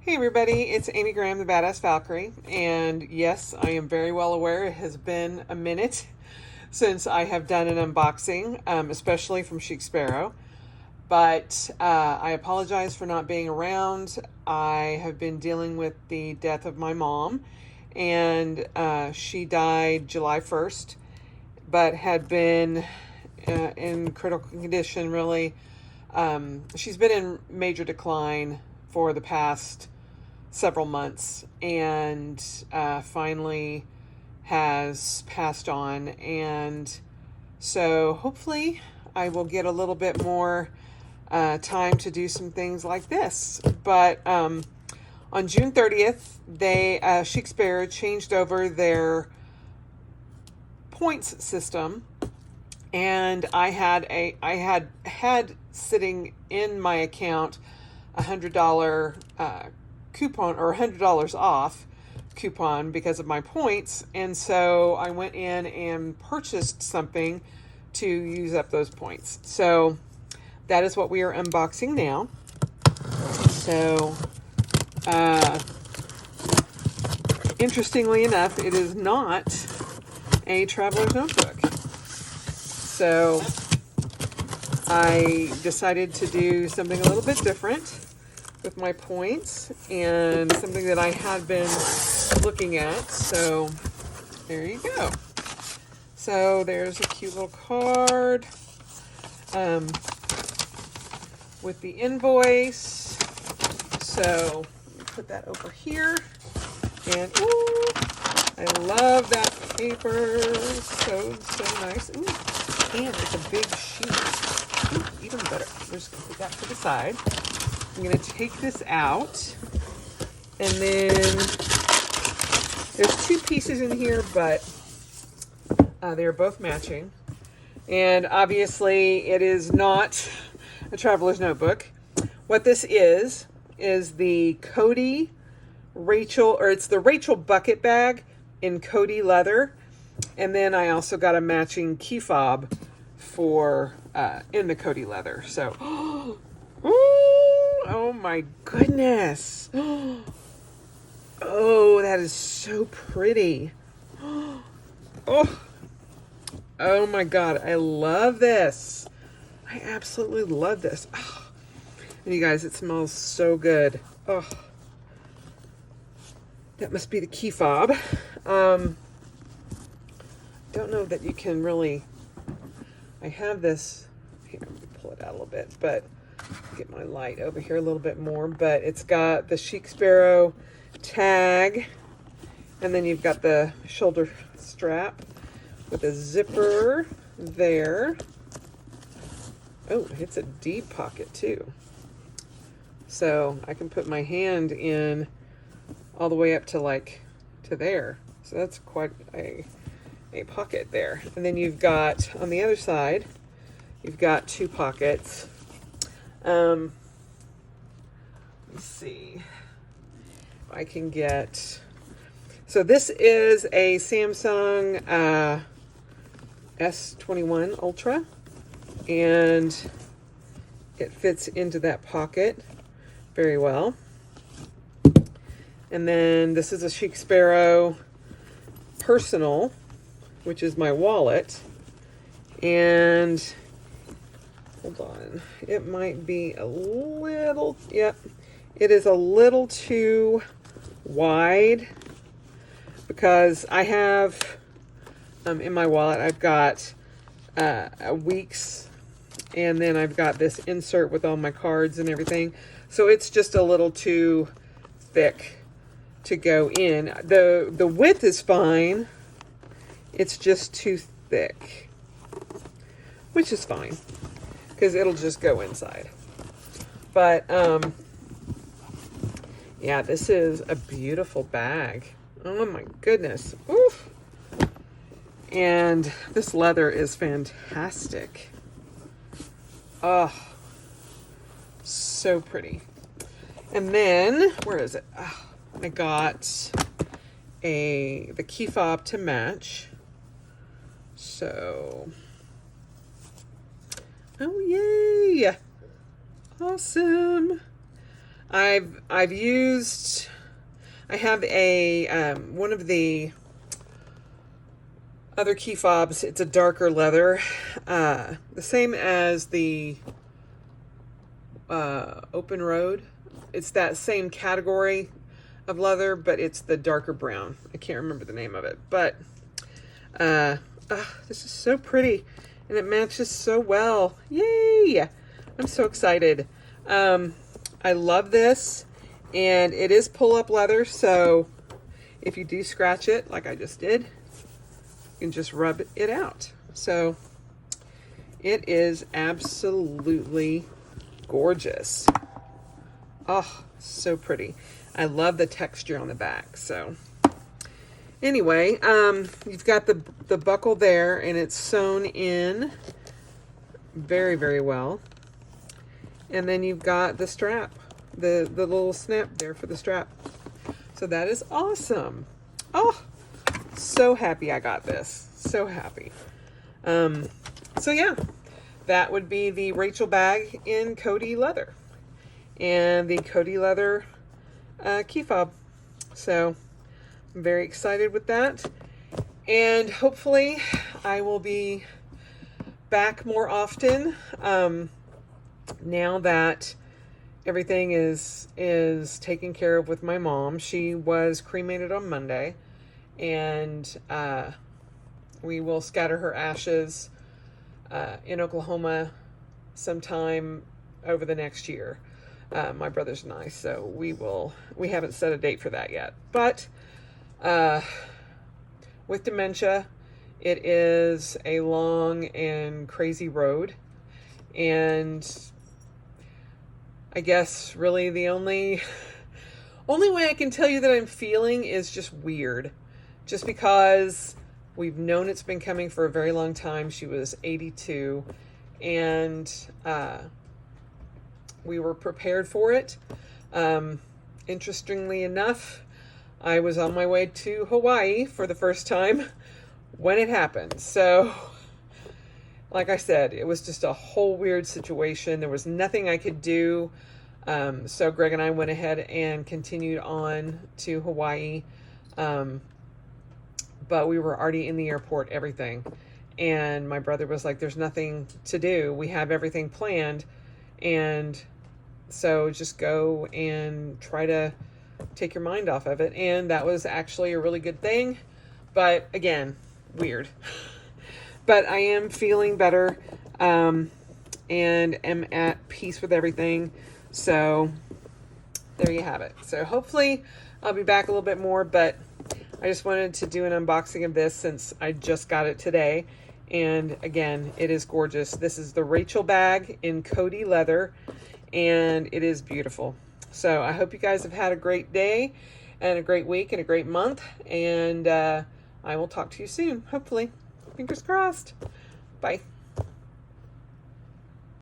Hey everybody, it's Amy Graham, the Badass Valkyrie, and yes, I am very well aware it has been a minute since I have done an unboxing, especially from Chic Sparrow, but I apologize for not being around. I have been dealing with the death of my mom, and she died July 1st, but had been in critical condition really. She's been in major decline for the past several months and finally has passed on. And so hopefully I will get a little bit more time to do some things like this. But on June 30th, Chic Sparrow changed over their points system, and I had sitting in my account $100 coupon, or $100 off coupon, because of my points. And so I went in and purchased something to use up those points. So that is what we are unboxing now. So interestingly enough, it is not a traveler's notebook. So I decided to do something a little bit different with my points, and something that I had been looking at. So there you go. So there's a cute little card with the invoice. So put that over here. And ooh, I love that paper. So nice. Ooh, and it's a big sheet. Ooh, even better. We're just gonna put that to the side. I'm going to take this out, and then there's two pieces in here, but they're both matching. And obviously it is not a traveler's notebook. What this is the Kody Rachel, or it's the Rachel bucket bag in Kody leather. And then I also got a matching key fob for in the Kody leather. So oh my goodness. Oh, that is so pretty. Oh my God, I love this. I absolutely love this. Oh. And you guys, it smells so good. Oh, that must be the key fob. Don't know that you can really, I have this, here, let me pull it out a little bit, but get my light over here a little bit more. But it's got the Chic Sparrow tag, and then you've got the shoulder strap with a zipper there. Oh, it's a deep pocket too, so I can put my hand in all the way up to to there. So that's quite a pocket there. And then you've got on the other side, you've got two pockets. Let's see if I can get, so this is a Samsung S21 Ultra, and it fits into that pocket very well. And then this is a Chic Sparrow Personal, which is my wallet. And hold on, it might be a little, yep, it is a little too wide, because I have, in my wallet, I've got a weeks, and then I've got this insert with all my cards and everything. So it's just a little too thick to go in. The width is fine, it's just too thick, which is fine, because it'll just go inside. But yeah, this is a beautiful bag. Oh my goodness. Oof. And this leather is fantastic. Oh, so pretty. And then, where is it? Oh, I got the key fob to match. So, oh yay! Awesome. I've used, I have a one of the other key fobs. It's a darker leather, the same as the Open Road. It's that same category of leather, but it's the darker brown. I can't remember the name of it, but this is so pretty, and it matches so well. Yay! I'm so excited. I love this, and it is pull-up leather, so if you do scratch it, like I just did, you can just rub it out. So it is absolutely gorgeous. Oh, so pretty. I love the texture on the back. So anyway, you've got the buckle there, and it's sewn in very, very well. And then you've got the strap, the little snap there for the strap. So that is awesome. Oh, so happy I got this. So happy. So yeah, that would be the Rachel bag in Kody leather and the Kody leather key fob. So I'm very excited with that. And hopefully I will be back more often. Now that everything is taken care of with my mom. She was cremated on Monday, and we will scatter her ashes in Oklahoma sometime over the next year, my brothers and I. So we haven't set a date for that yet, but with dementia, it is a long and crazy road, and I guess really the only way I can tell you that I'm feeling is just weird. Just because we've known it's been coming for a very long time. She was 82, and we were prepared for it. Interestingly enough, I was on my way to Hawaii for the first time when it happened. So like I said, it was just a whole weird situation. There was nothing I could do. So Greg and I went ahead and continued on to Hawaii. But we were already in the airport, everything. And my brother was like, there's nothing to do. We have everything planned. And so just go and try to take your mind off of it. And that was actually a really good thing. But again, weird. But I am feeling better, and am at peace with everything. So there you have it. So hopefully I'll be back a little bit more, but I just wanted to do an unboxing of this since I just got it today. And again, it is gorgeous. This is the Rachel bag in Kody leather, and it is beautiful. So I hope you guys have had a great day and a great week and a great month. And I will talk to you soon, hopefully. Fingers crossed. Bye.